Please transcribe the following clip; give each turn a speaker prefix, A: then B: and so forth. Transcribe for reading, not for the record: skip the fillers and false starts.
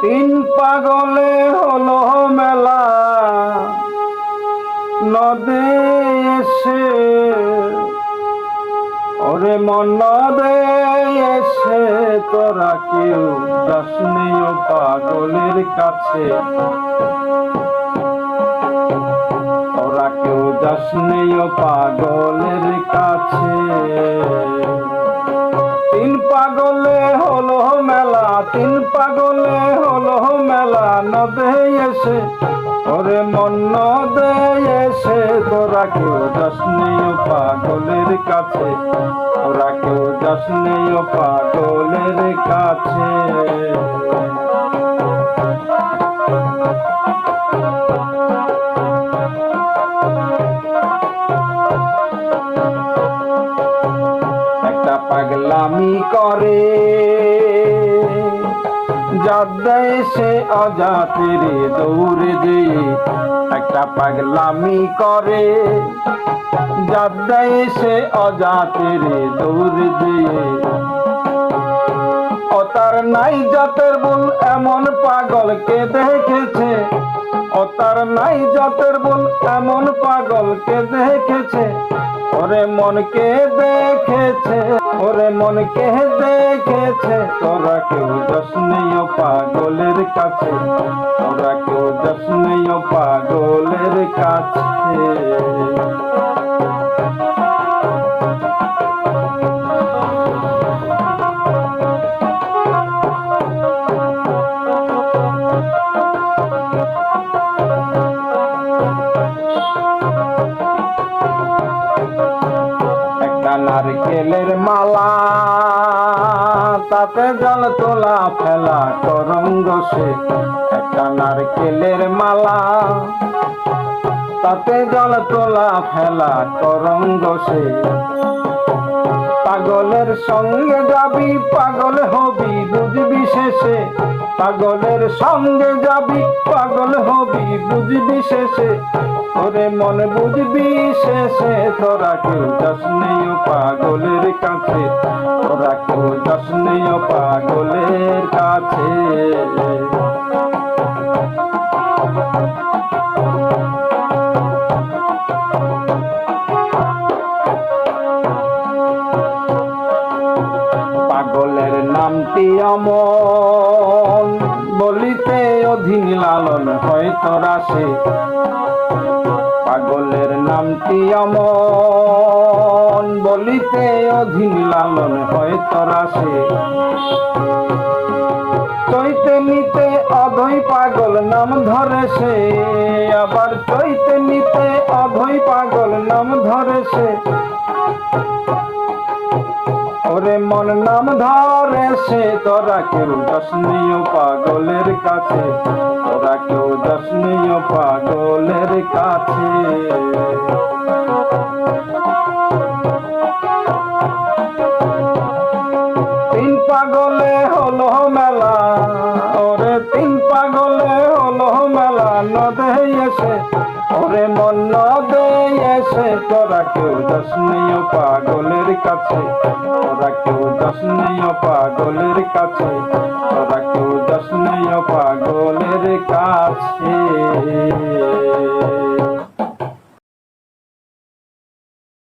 A: তিন পাগলে হলো মেলা নদে এসে, ওরে মন নদে এসে তোরা কেউ যাসনি ও পাগলের কাছে, তোরা কেউ যাসনি ও পাগলের কাছে। তিন পাগলে হলো মেলা, তিন পাগলে হলো মেলা নদে এসে, ওরে মন নদে এসে তোরা কেউ যাসনি ও পাগলের কাছে, তোরা কেউ যাসনি ও পাগলের কাছে। একটা পাগলামি করে যার দেশে অজাতের দৌড়ে দিয়ে, একটা পাগলামি করে যার দেশে অজাতের দৌড়ে দিয়ে। ও তার নাই জাতের বল এমন পাগলকে দেখেছে, ও তার নাই জাতের বল এমন পাগলকে দেখেছে, ওরে মনকে দেখেছে, ওরে মনকে দেখেছে। তোরা কেউ যাসনি ও পাগলের কাছে, তোরা কেউ যাসনি ও পাগলের কাছে। নারকেলের মালা তাতে জল তোলা ফেলা করঙ্গ সে, একটা নারকেলের মালা তাতে জল তোলা ফেলা করঙ্গ সে। পাগলের সঙ্গে যাবি পাগল হবি বুঝবি শেষে, পাগলের সঙ্গে যাবি পাগল হবি বুঝবি শেষে, ওরে মন বুঝবি শেষে। তোরা কেউ যাসনি ও পাগলের কাছে, তোরা কেউ যাসনি ও পাগলের কাছে। পাগলের নামটি অমন বলিতে অধীন লালন হয় তোরা সে, পাগলের নামটি অমন বলিতে অধীন লালন হয় তোরা সে। চৈতে নিতে অধৈ পাগল নাম ধরে সে, আবার চৈতে নিতে অধৈ পাগল নাম ধরে সে, ওরে মন নাম ধরে সে। তোরা কেউ যাসনি ও পাগলের কাছে, তোরা কেউ যাসনি ও পাগলের কাছে। তিন পাগলে হলো মেলা, ওরে তিন পাগলে হলো মেলা নদে এসে, ওরে মন নদে এসে। তোরা কেউ যাসনি ও পাগলের কাছে, তোরা কেউ যাসনি ও পাগলের কাছে, তোরা কেউ যাসনি ও পাগলের কাছে।